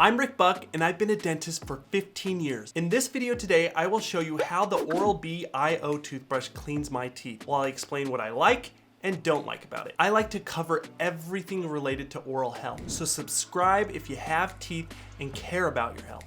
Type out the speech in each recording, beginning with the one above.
I'm Rick Buck and I've been a dentist for 15 years. In this video today, I will show you how the Oral-B iO toothbrush cleans my teeth while I explain what I like and don't like about it. I like to cover everything related to oral health, so subscribe if you have teeth and care about your health.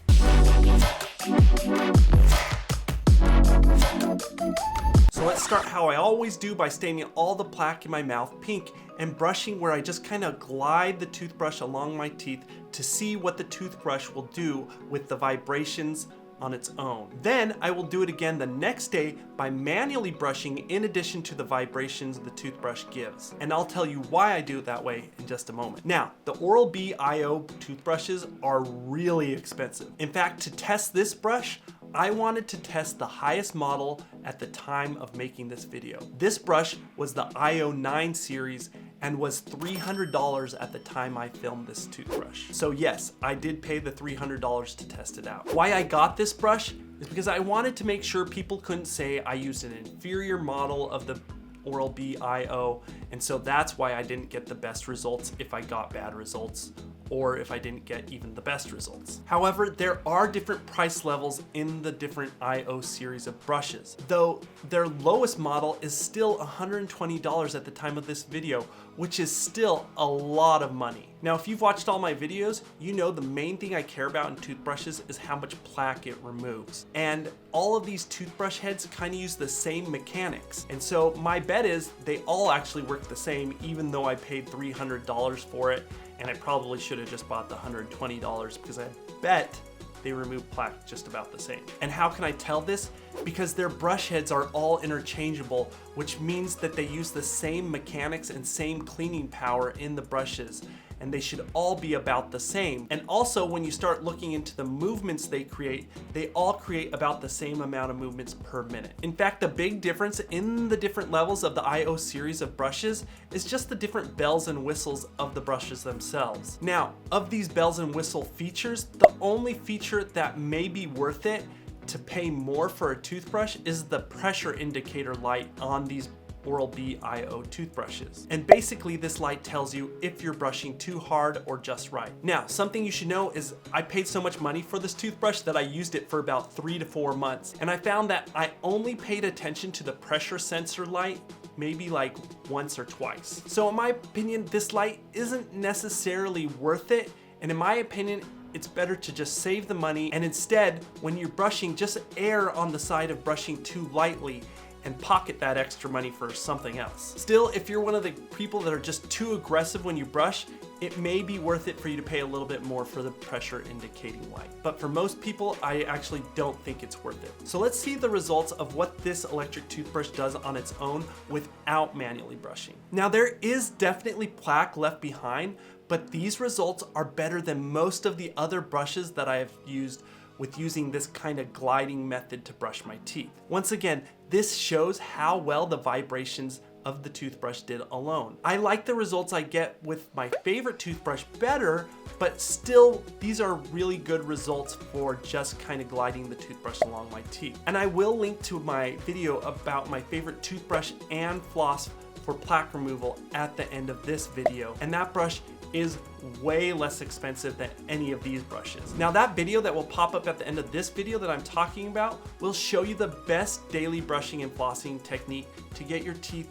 So let's start how I always do by staining all the plaque in my mouth pink and brushing where I just kind of glide the toothbrush along my teeth to see what the toothbrush will do with the vibrations on its own. Then I will do it again the next day by manually brushing in addition to the vibrations the toothbrush gives. And I'll tell you why I do it that way in just a moment. Now, the Oral-B iO toothbrushes are really expensive. In fact, to test this brush, I wanted to test the highest model at the time of making this video. This brush was the iO 9 series and was $300 at the time I filmed this toothbrush. So yes, I did pay the $300 to test it out. Why I got this brush is because I wanted to make sure people couldn't say I used an inferior model of the Oral-B iO, and so that's why I didn't get the best results if I got bad results, or if I didn't get even the best results. However, there are different price levels in the different iO series of brushes, though their lowest model is still $120 at the time of this video, which is still a lot of money. Now, if you've watched all my videos, you know the main thing I care about in toothbrushes is how much plaque it removes. And all of these toothbrush heads kind of use the same mechanics. And so my bet is they all actually work the same, even though I paid $300 for it. And I probably should have just bought the $120 because I bet they remove plaque just about the same. And how can I tell this? Because their brush heads are all interchangeable, which means that they use the same mechanics and same cleaning power in the brushes, and they should all be about the same. And also, when you start looking into the movements they all create about the same amount of movements per minute. In fact, the big difference in the different levels of the iO series of brushes is just the different bells and whistles of the brushes themselves. Now, of these bells and whistle features, the only feature that may be worth it to pay more for a toothbrush is the pressure indicator light on these Oral-B iO toothbrushes. And basically this light tells you if you're brushing too hard or just right. Now, something you should know is I paid so much money for this toothbrush that I used it for about 3 to 4 months. And I found that I only paid attention to the pressure sensor light maybe like once or twice. So in my opinion, this light isn't necessarily worth it. And in my opinion, it's better to just save the money and instead, when you're brushing, just err on the side of brushing too lightly and pocket that extra money for something else. Still, if you're one of the people that are just too aggressive when you brush, it may be worth it for you to pay a little bit more for the pressure indicating light. But for most people, I actually don't think it's worth it. So let's see the results of what this electric toothbrush does on its own without manually brushing. Now, there is definitely plaque left behind, but these results are better than most of the other brushes that I have used with using this kind of gliding method to brush my teeth. Once again, this shows how well the vibrations of the toothbrush did alone. I like the results I get with my favorite toothbrush better, but still, these are really good results for just kind of gliding the toothbrush along my teeth. And I will link to my video about my favorite toothbrush and floss for plaque removal at the end of this video. And that brush is way less expensive than any of these brushes. Now, that video that will pop up at the end of this video that I'm talking about will show you the best daily brushing and flossing technique to get your teeth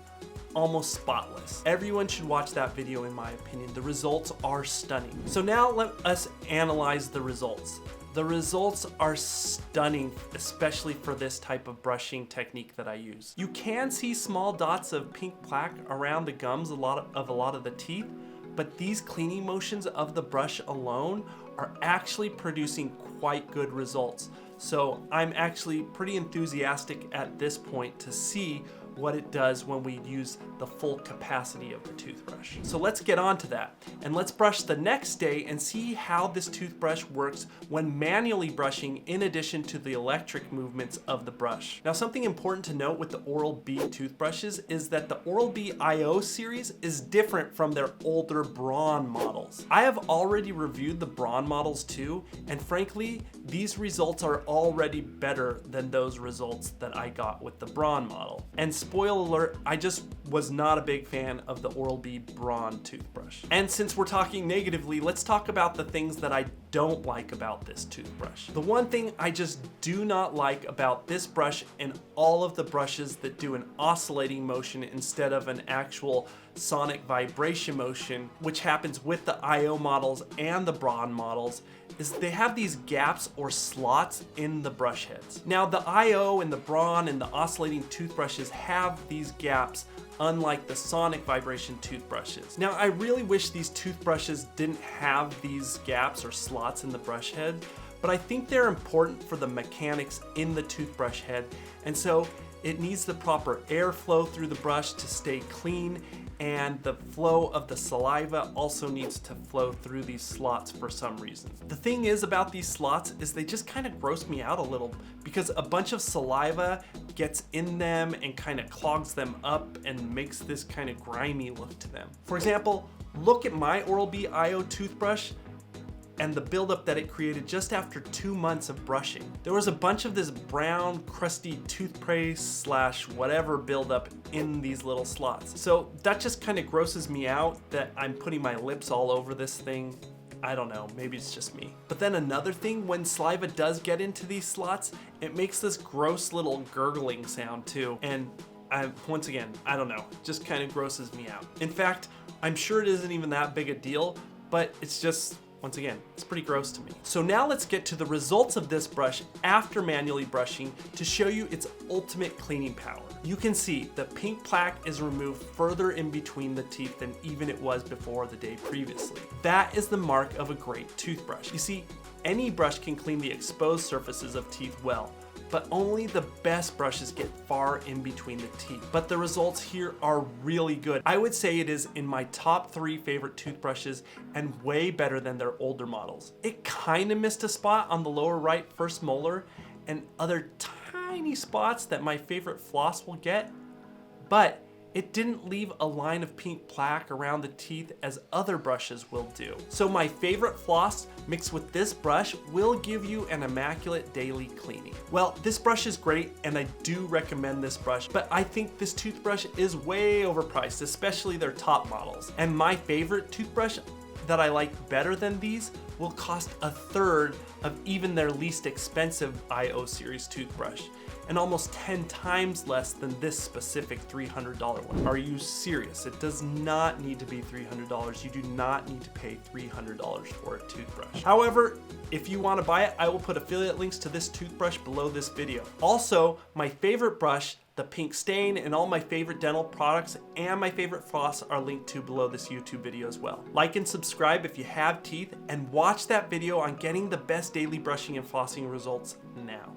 almost spotless. Everyone should watch that video in my opinion. The results are stunning. So now let us analyze the results. The results are stunning, especially for this type of brushing technique that I use. You can see small dots of pink plaque around the gums of a lot of the teeth, but these cleaning motions of the brush alone are actually producing quite good results. So I'm actually pretty enthusiastic at this point to see what it does when we use the full capacity of the toothbrush. So let's get on to that, and let's brush the next day and see how this toothbrush works when manually brushing in addition to the electric movements of the brush. Now, something important to note with the Oral-B toothbrushes is that the Oral-B iO series is different from their older Braun models. I have already reviewed the Braun models too, and frankly, these results are already better than those results that I got with the Braun model. And spoiler alert, I just was not a big fan of the Oral-B Braun toothbrush. And since we're talking negatively, let's talk about the things that I don't like about this toothbrush. The one thing I just do not like about this brush and all of the brushes that do an oscillating motion instead of an actual sonic vibration motion, which happens with the IO models and the Braun models, is they have these gaps or slots in the brush heads. Now the IO and the Braun and the oscillating toothbrushes have these gaps, unlike the sonic vibration toothbrushes. Now I really wish these toothbrushes didn't have these gaps or slots in the brush head, but I think they're important for the mechanics in the toothbrush head, and so it needs the proper airflow through the brush to stay clean, and the flow of the saliva also needs to flow through these slots for some reason. The thing is about these slots is they just kind of gross me out a little because a bunch of saliva gets in them and kind of clogs them up and makes this kind of grimy look to them. For example, look at my Oral-B IO toothbrush and the buildup that it created just after 2 months of brushing. There was a bunch of this brown, crusty toothpaste slash whatever buildup in these little slots. So that just kind of grosses me out that I'm putting my lips all over this thing. I don't know, maybe it's just me. But then another thing, when saliva does get into these slots, it makes this gross little gurgling sound too. And once again, I don't know, just kind of grosses me out. In fact, I'm sure it isn't even that big a deal, but it's just, once again, it's pretty gross to me. So now let's get to the results of this brush after manually brushing to show you its ultimate cleaning power. You can see the pink plaque is removed further in between the teeth than even it was before the day previously. That is the mark of a great toothbrush. You see, any brush can clean the exposed surfaces of teeth well, but only the best brushes get far in between the teeth. But the results here are really good. I would say it is in my top 3 favorite toothbrushes and way better than their older models. It kind of missed a spot on the lower right first molar and other tiny spots that my favorite floss will get, but it didn't leave a line of pink plaque around the teeth as other brushes will do. So my favorite floss mixed with this brush will give you an immaculate daily cleaning. Well, this brush is great and I do recommend this brush, but I think this toothbrush is way overpriced, especially their top models. And my favorite toothbrush that I like better than these will cost 1/3 of even their least expensive IO series toothbrush, and almost 10 times less than this specific $300 one. Are you serious? It does not need to be $300. You do not need to pay $300 for a toothbrush. However, if you want to buy it, I will put affiliate links to this toothbrush below this video. Also, my favorite brush, the pink stain, and all my favorite dental products and my favorite floss are linked to below this YouTube video as well. Like and subscribe if you have teeth, and watch that video on getting the best daily brushing and flossing results now.